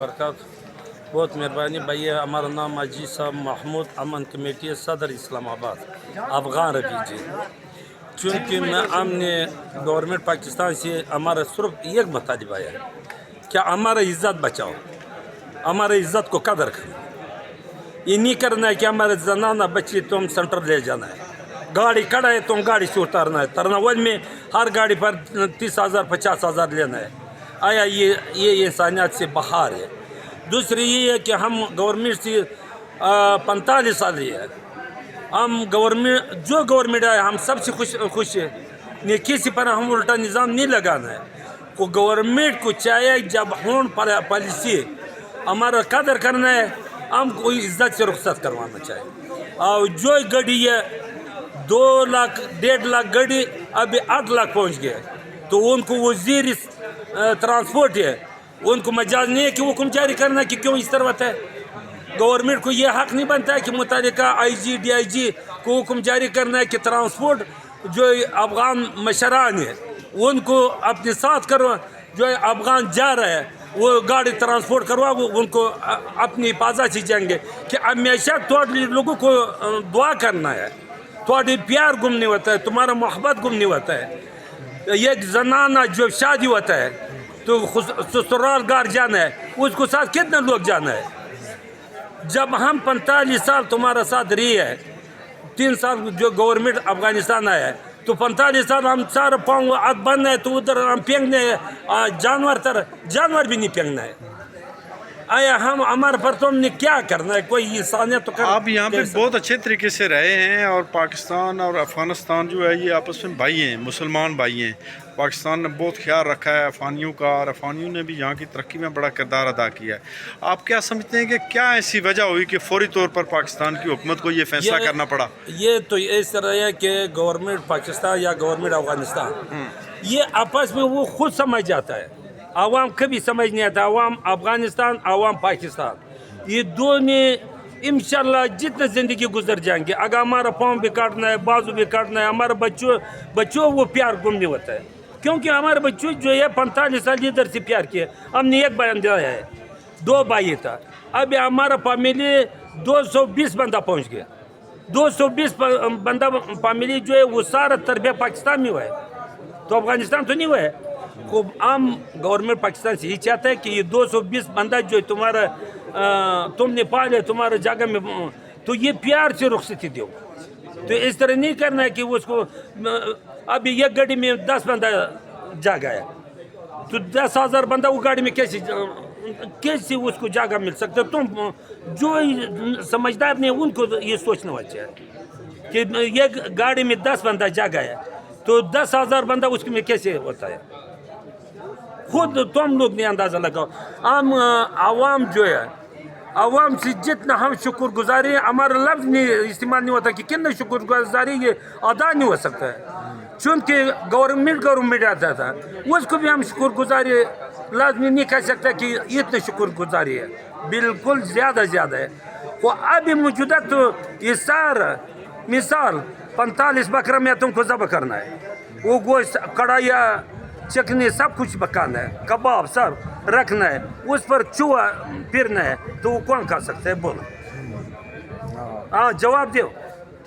बरकत बहुत मेहरबानी भैया। हमारा नाम अजीज साहब महमूद, अमन कमेटी सदर इस्लामाबाद अफ़गान रफी जी। चूँकि मैं हमने गवर्नमेंट पाकिस्तान से हमारा सिर्फ एक मुतालिबा है कि हमारा इज़्ज़त बचाओ, हमारा इज़्ज़त को कदर करो। ये नहीं करना है कि हमारे जनाना बच्चे तुम सेंटर ले जाना है, गाड़ी खड़ा है तुम गाड़ी से उतारना है, तरनावल में हर गाड़ी पर 30,000 50,000 लेना है। आया ये इंसानियत से बाहर है। दूसरी ये है कि हम गवर्नमेंट से 45 साल है, हम गवर्नमेंट आए हम सबसे खुश है। नहीं किसी पर हम उल्टा निज़ाम नहीं लगाना है। को गवर्नमेंट को चाहिए जब होन पॉलिसी हमारा कदर करना है, हम कोई इज्जत से रुखसत करवाना चाहिए। और जो गाड़ी है 2 लाख 1.5 लाख गाड़ी अभी 8 लाख पहुँच गए, तो उनको वज़ीर ट्रांसपोर्ट है, उनको मजाज नहीं है कि हुक्म जारी करना कि क्यों इस तरह होता है। गवर्नमेंट को ये हक नहीं बनता है कि मुतालिका IG DIG को हुक्म जारी करना है कि ट्रांसपोर्ट जो अफ़गान मशरान है उनको अपने साथ करो, जो अफ़गान जा रहा है वो गाड़ी ट्रांसपोर्ट करवा, वो उनको अपनी हिफाजत से जाएंगे। कि हमेशा थोड़े लोगों को दुआ करना है, थोड़ी प्यार गुम नहीं होता है, तुम्हारा मोहब्बत गुम नहीं होता है। एक जनाना जो शादी होता है तो ससुराल घर जाना है, उसको साथ कितने लोग जाना है। जब हम 45 साल तुम्हारा साथ रही है, 3 साल जो गवर्नमेंट अफगानिस्तान आया है, तो 45 साल हम सारा पाँव हाथ बंद है, तो उधर हम फेंकने जानवर भी नहीं फेंकना है। आया हम हमारे पर तुमने क्या करना है, कोई इंसानियत तो कर। आप यहाँ पे बहुत अच्छे तरीके से रहे हैं, और पाकिस्तान और अफ़गानिस्तान जो है ये आपस में भाई हैं, मुसलमान भाई हैं। पाकिस्तान ने बहुत ख्याल रखा है अफ़गानियों का, और अफ़गानियों ने भी यहाँ की तरक्की में बड़ा किरदार अदा किया है। आप क्या समझते हैं कि क्या ऐसी वजह हुई कि फौरी तौर पर पाकिस्तान की हुकूमत को ये फैसला करना पड़ा? ये तो इस तरह है कि गवर्नमेंट पाकिस्तान या गवर्नमेंट अफगानिस्तान ये आपस में वो खुद समझ जाता है, आवाम कभी समझ नहीं आता। आवाम अफगानिस्तान, आवाम पाकिस्तान, ये दोनों इंशाल्लाह जितने ज़िंदगी गुजर जाएंगे। अगर हमारा पाँव भी काटना है, बाजू भी काटना है, हमारे बच्चों वो प्यार गुम नहीं होता है। क्योंकि हमारे बच्चों जो है 45 साल इधर से प्यार किए। हमने एक बंदा है, 2 भाई था, अभी हमारा फैमिली 220 बंदा पहुँच गया। 220 बंदा फैमिली जो है वो सारा तरबिया पाकिस्तान में हुआ है, तो अफगानिस्तान तो नहीं हुआ है। को आम गवर्नमेंट पाकिस्तान से ही चाहता है कि ये 220 बंदा जो तुम्हारा तुमने पाले तुम्हारे जगह में, तो ये प्यार से रुखसती दो। तो इस तरह नहीं करना है कि उसको अभी एक गाड़ी में 10 बंदा जा गया, तो 10,000 बंदा वो गाड़ी में कैसे उसको जगह मिल सकता है। तुम जो समझदार नहीं उनको ये सोचना चाहिए कि ये गाड़ी में 10 बंदा जा गया, तो 10,000 बंदा उसमें कैसे होता है। खुद तुम लोग ने अंदाज़ा लगाओ। हम आवाम जो है, आवाम से जितना हम शुक्रगुजारी, हमारा लफ्ज़ नहीं इस्तेमाल नहीं होता कि कितना शुक्रगुजारी ये अदा नहीं हो सकता है। चूँकि गवर्नमेंट आता था, उसको भी हम शुक्रगुजारी लाजमी नहीं कह सकता कि इतनी शुक्रगुजारी है, बिल्कुल ज़्यादा है। वो अभी मौजूदा तो ये सारा मिसाल 45 बकरा में तुमको ज़ब्ह करना है, वो गोश्त कढ़ाइया चखने सब कुछ पकाना है, कबाब सब रखना है, उस पर चूहा फिरना है, तो वो कौन खा सकता है बोलो? हाँ जवाब दो।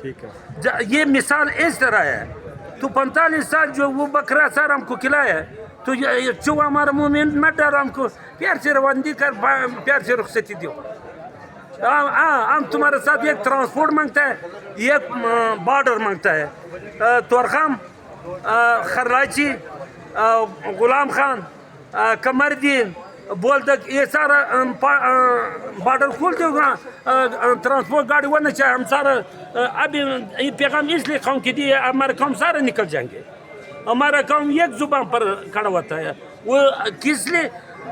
ठीक है, ये मिसाल इस तरह है। तो 45 साल जो वो बकरा सर हमको खिलाया है, तो ये चूहा हमारा मुँह में मत डालो, हमको प्यार से रवानगी कर, प्यार से रुखसती दो। हम तुम्हारे साथ एक ट्रांसपोर्ट मांगता है, एक बॉर्डर मांगता है। तोरखाम, खरलाची, गुलाम खान, कमरदीन, बोलतक, ये सारा बॉर्डर खोल दोगा, ट्रांसपोर्ट गाड़ी होना चाहिए। हम सारा अभी ये पैगाम इसलिए कौम के दिए, हमारे कौम सारे निकल जाएंगे। हमारा कौम एक जुबान पर खड़ा होता है, वो किस लिए?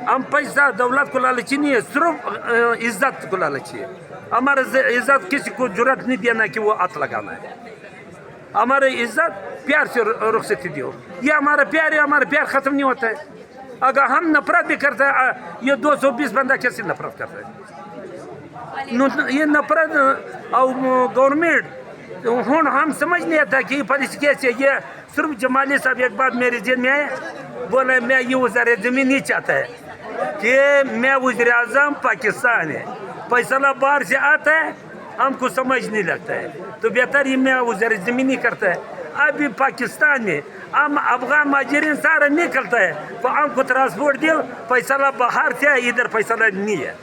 हम पैसा दौलत को लालची नहीं है, सिर्फ इज्जत को लालची है। हमारा इज्जत किसी को जरूरत नहीं देना कि वो हाथ लगाना है। हमारे इज्जत प्यार से रुखसती दो। ये हमारा प्यार है, हमारा प्यार ख़त्म नहीं होता है। अगर हम नफरत भी करते हैं, ये 220 बंदा कैसे नफरत करते हैं? ये नफरत और गवर्नमेंट हम समझ नहीं आता कि पॉलिसी कैसे। ये सिर्फ जमाली साहब एक बात मेरे जेल में आए, बोला मैं ये वज़ार ज़मीन नहीं चाहता है, کہ میں وزیر اعظم پاکستان ہے، فیصلہ باہر سے آتا ہے ہم کو سمجھ نہیں لگتا ہے، تو بہتر یہ میں وزیر زمینی کرتا ہے. ابھی پاکستان میں ہم افغان مہاجرین سارا نکلتا ہے تو ہم کو ٹرانسپورٹ دے، فیصلہ باہر سے ادھر فیصلہ نہیں ہے.